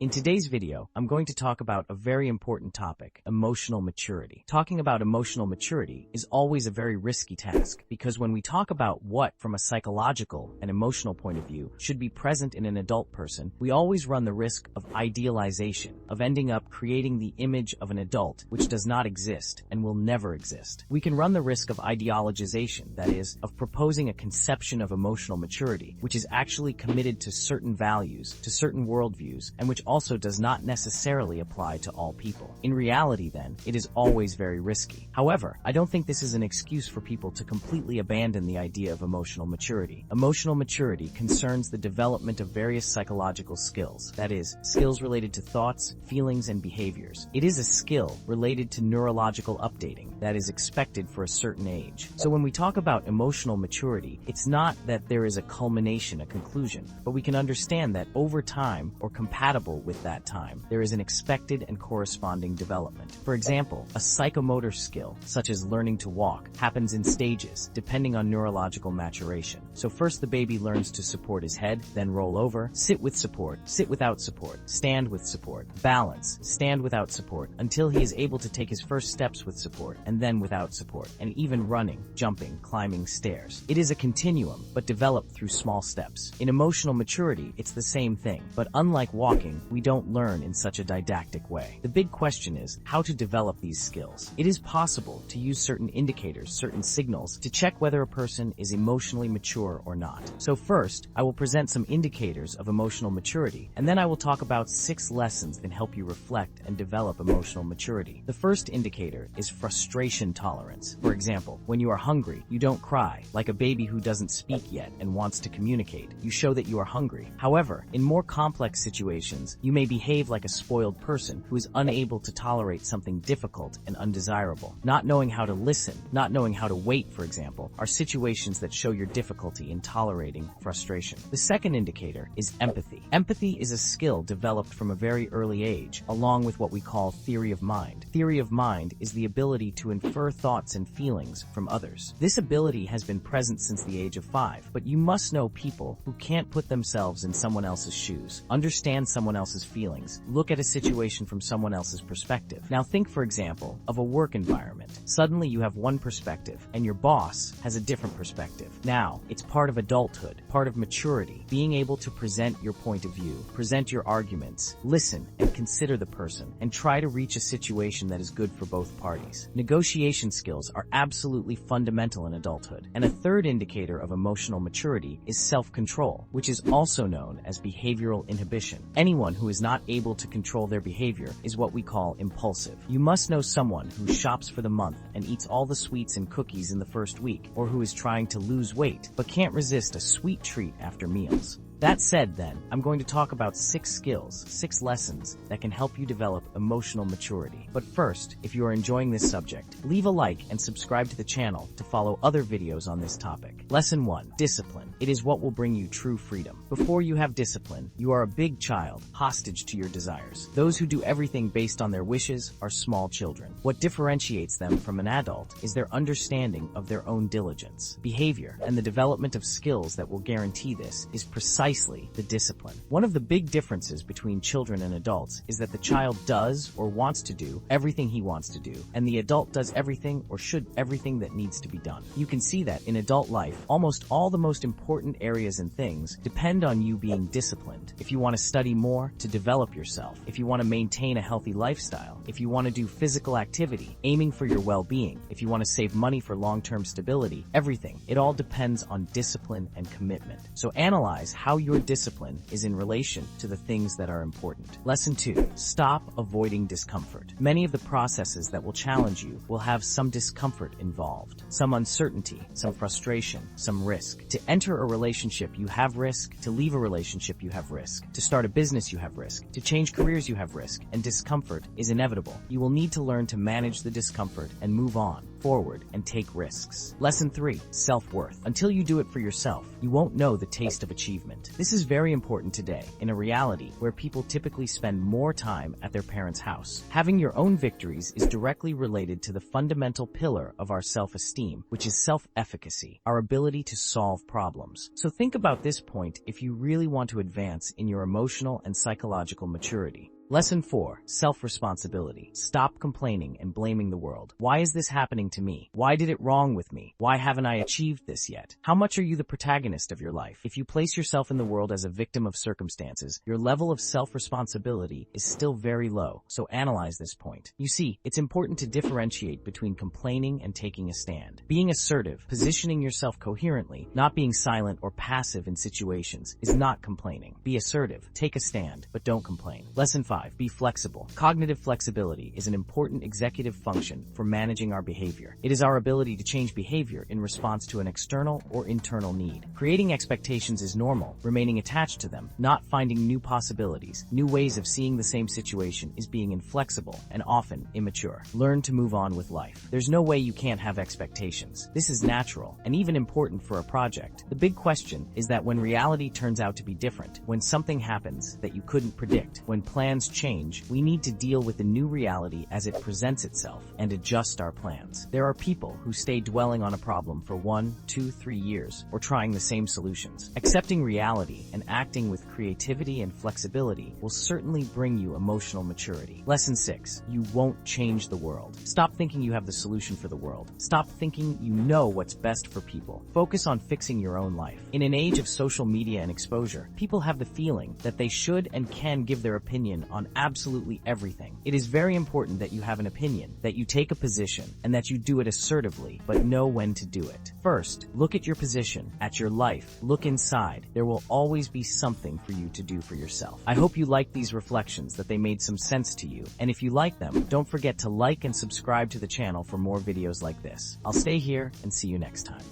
In today's video, I'm going to talk about a very important topic, emotional maturity. Talking about emotional maturity is always a very risky task because when we talk about what, from a psychological and emotional point of view, should be present in an adult person, we always run the risk of idealization, of ending up creating the image of an adult which does not exist and will never exist. We can run the risk of ideologization, that is, of proposing a conception of emotional maturity, which is actually committed to certain values, to certain worldviews, and which also does not necessarily apply to all people. In reality, then, it is always very risky. However, I don't think this is an excuse for people to completely abandon the idea of emotional maturity. Emotional maturity concerns the development of various psychological skills, that is, skills related to thoughts, feelings, and behaviors. It is a skill related to neurological updating that is expected for a certain age. So when we talk about emotional maturity, it's not that there is a culmination, a conclusion, but we can understand that over time, or compatible with that time, there is an expected and corresponding development. For example, a psychomotor skill, such as learning to walk, happens in stages, depending on neurological maturation. So first the baby learns to support his head, then roll over, sit with support, sit without support, stand with support, balance, stand without support, until he is able to take his first steps with support, and then without support, and even running, jumping, climbing stairs. It is a continuum, but developed through small steps. In emotional maturity, it's the same thing, but unlike walking, we don't learn in such a didactic way. The big question is how to develop these skills. It is possible to use certain indicators, certain signals, to check whether a person is emotionally mature or not. So first, I will present some indicators of emotional maturity, and then I will talk about 6 lessons that help you reflect and develop emotional maturity. The first indicator is frustration tolerance. For example, when you are hungry, you don't cry, like a baby who doesn't speak yet and wants to communicate. You show that you are hungry. However, in more complex situations, you may behave like a spoiled person who is unable to tolerate something difficult and undesirable. Not knowing how to listen, not knowing how to wait, for example, are situations that show your difficulty in tolerating frustration. The second indicator is empathy. Empathy is a skill developed from a very early age, along with what we call theory of mind. Theory of mind is the ability to infer thoughts and feelings from others. This ability has been present since the age of 5, but you must know people who can't put themselves in someone else's shoes, understand someone else's feelings, look at a situation from someone else's perspective. Now think, for example, of a work environment. Suddenly you have one perspective, and your boss has a different perspective. Now, it's part of adulthood, part of maturity, being able to present your point of view, present your arguments, listen and consider the person, and try to reach a situation that is good for both parties. Negotiation skills are absolutely fundamental in adulthood. And a third indicator of emotional maturity is self-control, which is also known as behavioral inhibition. Anyone who is not able to control their behavior is what we call impulsive. You must know someone who shops for the month and eats all the sweets and cookies in the first week, or who is trying to lose weight but can't resist a sweet treat after meals. That said, then, I'm going to talk about 6 skills, 6 lessons that can help you develop emotional maturity. But first, if you are enjoying this subject, leave a like and subscribe to the channel to follow other videos on this topic. Lesson 1. Discipline. It is what will bring you true freedom. Before you have discipline, you are a big child, hostage to your desires. Those who do everything based on their wishes are small children. What differentiates them from an adult is their understanding of their own diligence, behavior, and the development of skills that will guarantee this is precisely the discipline. One of the big differences between children and adults is that the child does or wants to do everything he wants to do, and the adult does everything or should everything that needs to be done. You can see that in adult life, almost all the most important areas and things depend on you being disciplined. If you want to study more, to develop yourself, if you want to maintain a healthy lifestyle, if you want to do physical activity, aiming for your well-being, if you want to save money for long-term stability, everything, it all depends on discipline and commitment. So analyze how your discipline is in relation to the things that are important. Lesson 2. Stop avoiding discomfort. Many of the processes that will challenge you will have some discomfort involved, some uncertainty, some frustration, some risk. To enter a relationship, you have risk. To leave a relationship, you have risk. To start a business, you have risk. To change careers, you have risk. And discomfort is inevitable. You will need to learn to manage the discomfort and move on, forward, and take risks. Lesson 3. Self-worth. Until you do it for yourself, you won't know the taste of achievement. This is very important today, in a reality where people typically spend more time at their parents' house. Having your own victories is directly related to the fundamental pillar of our self-esteem, which is self-efficacy, our ability to solve problems. So think about this point if you really want to advance in your emotional and psychological maturity. Lesson 4. Self-responsibility. Stop complaining and blaming the world. Why is this happening to me? Why did it wrong with me? Why haven't I achieved this yet? How much are you the protagonist of your life? If you place yourself in the world as a victim of circumstances, your level of self-responsibility is still very low, so analyze this point. You see, it's important to differentiate between complaining and taking a stand. Being assertive, positioning yourself coherently, not being silent or passive in situations, is not complaining. Be assertive, take a stand, but don't complain. Lesson 5. Be flexible. Cognitive flexibility is an important executive function for managing our behavior. It is our ability to change behavior in response to an external or internal need. Creating expectations is normal. Remaining attached to them, not finding new possibilities, new ways of seeing the same situation, is being inflexible and often immature. Learn to move on with life. There's no way you can't have expectations. This is natural and even important for a project. The big question is that when reality turns out to be different, when something happens that you couldn't predict, when plans change, we need to deal with the new reality as it presents itself and adjust our plans. There are people who stay dwelling on a problem for 1, 2, 3 years or trying the same solutions. Accepting reality and acting with creativity and flexibility will certainly bring you emotional maturity. Lesson 6. You won't change the world. Stop thinking you have the solution for the world. Stop thinking you know what's best for people. Focus on fixing your own life. In an age of social media and exposure, people have the feeling that they should and can give their opinion on absolutely everything. It is very important that you have an opinion, that you take a position, and that you do it assertively, but know when to do it. First, look at your position, at your life. Look inside. There will always be something for you to do for yourself. I hope you liked these reflections, that they made some sense to you. And if you like them, don't forget to like and subscribe to the channel for more videos like this. I'll stay here and see you next time.